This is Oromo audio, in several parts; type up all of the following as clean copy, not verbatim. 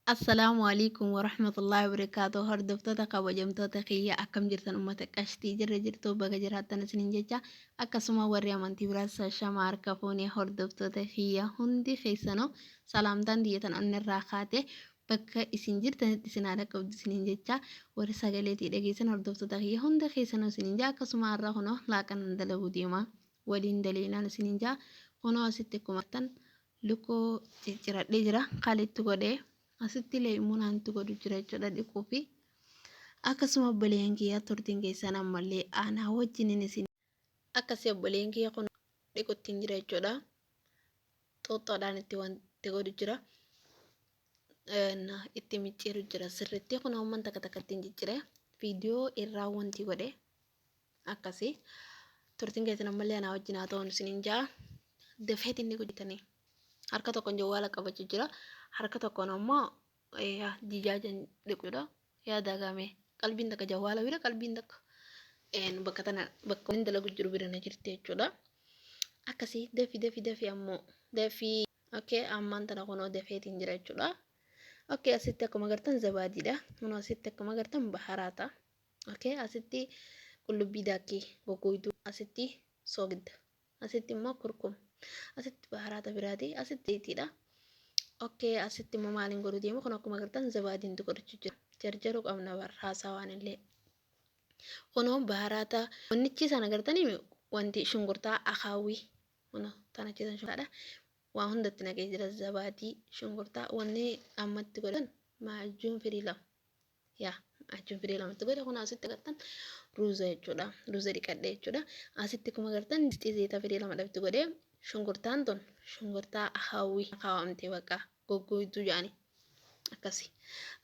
Assalamualaikum warahmatullahi wabarakatuh. Hordoftoota kabajamtoota kiyya akkam jirtan uummata qashtii jirra jirtu baga jiraattan isiniin jecha akkasuma warri amantii biraas shama harka fuunee hordoftoota kiyya hundi keessanoo salaamtaan diyyatan onnirraa kaate bakka isin jirtanitti isin haadha qabdu isiniin jecha warri sagaleetii dhageessan hordoftoota kiyya hunda keessanoo isiniin jaa akkasuma har'a kunoo laaqanan dalaguu deema waliin daliinaan isiniin jaa kunoo asitti kumartan lukoo cicciradhee jira kaalitti godhee asitti leemunaantu godhu jira jechuudha dhiquu fi akkasuma obboleen kiyyaa turtiin keessan ammallee aanaa wajjin isin akkasii obboleen kiyya kun dhiquttiin jira jechuudha xoxxoodhaan itti wanti godhu jira itti micciiru jira sirriitti kun amman takka takkattiin ciccire viidiyoo irraa wanti godhe akkasii turtiin keessan ammallee aanaa wajjin haa ta'uun isiniin jaa dafeetiin ni guddatanii harka tokkoon jawwaala qabachuu jira harka tokkoon ammoo jijaajan dhiquudha yaadagame qalbiin takka jawwaala bira qalbiin takka bakka tana bakka inni dalagu jiru bira na jirti jechuudha akkasii dafi ammoo dafi okay ammaan tana kunoo dafeetiin jira jechuudha okay asitti akkuma agartan zabaadiidha kunoo asitti akkuma agartan baharaata okay asitti qullubbii daakkii gogoyduu asitti soogidda asitti immoo kurkum asitti baharaata biraati asitti itiidha okay asitti immoo maaliin godhu deemu kun akkuma agartan zabaadiin godhachuu jira jarjaruu qabna barraasaa waan illee kunoo baharaata wannichi sana agartanii wanti shungurtaa akaawwii kunoo tana chisan shungurtaadha waan hundatti naqee jira zabaadii shungurtaa wanni ammatti godhan maajuun firii lama yaa maajuun firii lamatti godhe kun asitti agartan ruuza jechuudha ruuza dhiqadhe jechuudha asitti kuma agartan zayita firii lama dhabti godhe shungurtaan tun shungurtaa akaawwii akaawwamtee bakka goggoituu jedhani akkasi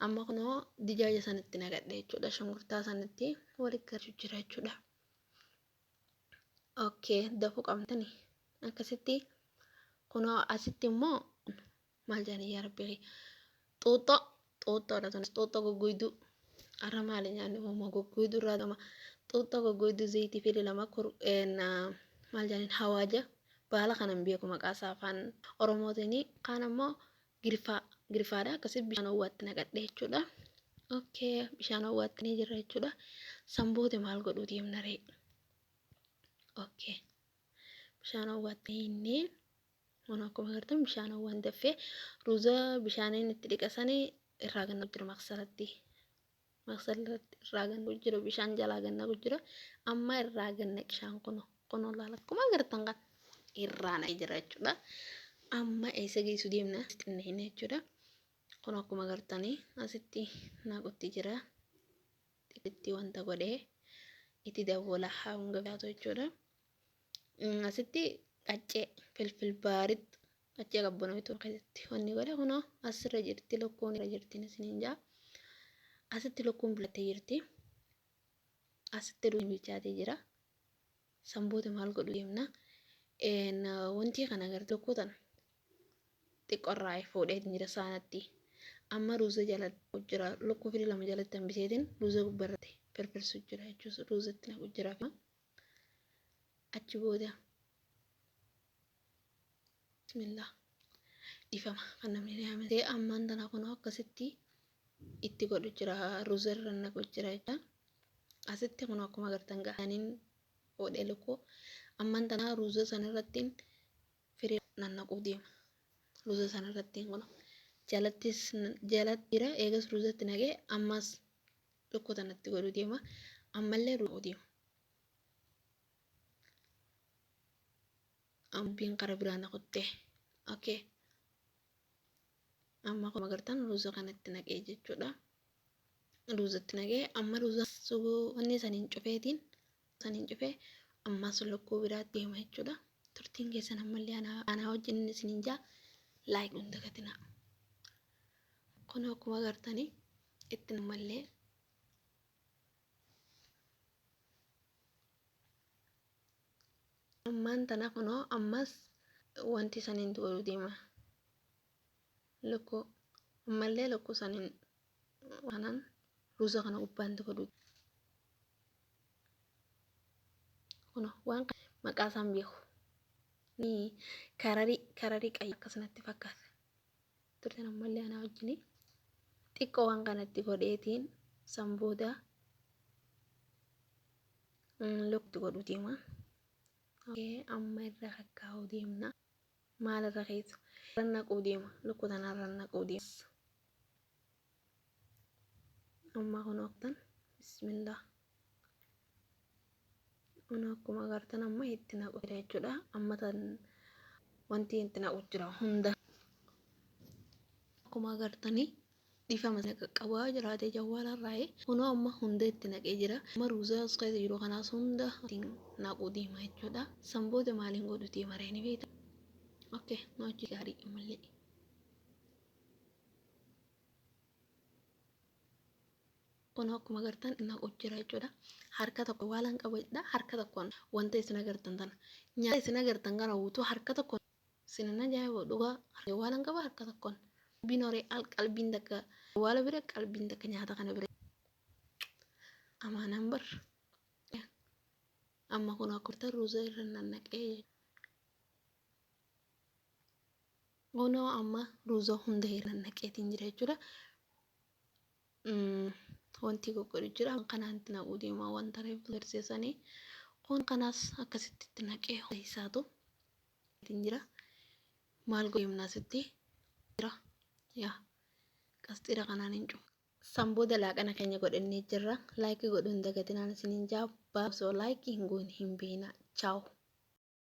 amma kunoo dijaaja sanatti naqadhe jechuudha shungurtaa sanatti walitti galchuu jira jechuudha okay dafuu qabtani akkasitti kunoo asitti immoo maal jedhanii yaa rabbi xuuxxoodha tunis xuuxxoo goggoiduu arra maali nyaanni uumaa goggoiduu irraa gama xuuxxoo goggoiduu zayitii firii lama maal jedhanii hawaaja baala kanan beeku maqaa isaa afaan oromootiin kaan ammoo girfaadha akkasii bishaan owwaatti naqadhe jechuudha okay bishaan owwaatti ni jira jechuudha sanboote maal godhuu deemna ree okay bishaan owwaatti inni kun akkuma agartan bishaan owwaan daffee ruuza bishaaniin itti dhiqasanii irraa ganna jira maqsalatti irraa ganna jira bishaan jalaa ganna jira amma irraa ganna bishaan kunoo laala akkuma agartan kan irraa na jira jechuudha amma eessa geessu deemna xinneen jechuudha kun akkuma agartanii asitti naqutti jira itti wanta godhee itti daboola hanga baatu jechuudha asitti qaccee filfil baaritti qaccee qabbanoitu keessatti wanni godhe kunoo asirra jirti lokkoon irra jirti isiniin jaa asitti lokkoon bilattee jirti asitti bilchaatee jira sanboota maal godhu deemna wanti kana agartee lokkootan xiqqoorraa fuudhee jira saanatti amma ruuza jalatti jira lokkoo firii lama jalatti hambiseetiin ruuza gubbarratti firfirsu jira jechuudha ruuzatti naqu jira achi booda bismillah difama kan namni yaamate ammaan tana kunoo akkasitti itti godhu jira ruuza irra naqu jira jechuudha asitti kunoo akkuma agartan ga'aniin fuudhee lokkoo ammaan tana ruuza sanarratti firii nannaquu deema ruuza sanarratti kun jalatti jira eegas ruuzatti naqee ammas lokkoo tanatti godhu deema ammallee ruuzuu deema ambiin qara biraan naqutte okay amma akkuma agartan ruuza kanatti naqee jechuudha ruuzatti naqee amma ruuza wanni saniin cufee ammas lokkoo biraatti deema jechuudha turtiin keessan ammallee aanaa wajjin isiniin jaa laayik hunda gatina kun akkuma agartanii itti namallee ammaan tana kunoo ammas wanti saniin godhu deema lokkoo ammallee lokkoo saniin kanan ruuza kana gubbaan godhu kunoo waan maqaa isaan beeku ni kararii qayyii akkasumatti fakkaata turte ammallee ana wajjini xiqqoo waan kanatti godheetiin san booda lokti godhu deema. Amma irra kakkaa'uu deemna. Maal irra keessa? Rannaquu deema. Lukkuu tanaan rannaquu deema. Amma kun waqtan bismillah. Kun akkuma agartan amma itti naqu jira jechuudha. Amma tan wanti itti naqu jira hunda. Akkuma agartanii dhifama qaqqabaa jiraate jawwaala irraa kunoo amma hunda itti naqee jira. Amma ruuzaa as keessa jiru kanaas hunda naquu deema jechuudha. San booda maaliin godhu deema reeni beekta. Okay, hojii gaarii ammallee. Kun akkuma agartan naqu jira jechuudha. Harka tokko waalan qabadha. Harka tokkoon wanta isin agartan tana. Nyaata isin agartan kana utuu harka tokkoon isin ajaa'iba dhugaa waalan qaba harka tokkoon. Binore qalbiin takka wala bira qalbiin takka nyaata kana bira amaanaan bar amma kun akka ruuzaa irra nannaqee kunoo amma ruuzaa hunda irra nannaqeetiin jira jechuudha. Wanti godhu jira kanaan itti naquu deema wanta reefu garsiisanii kun kanaas akkasitti itti naqee isaatu jira maal goemnaas itti jira yaa qasxiira kanaan hin cufu. San booda laaqana keenya godhannee jirra. Laayikii godhuun dagatinaan isiniin jaabaa osoo laayikii hin goone hin beekna. Chaawu.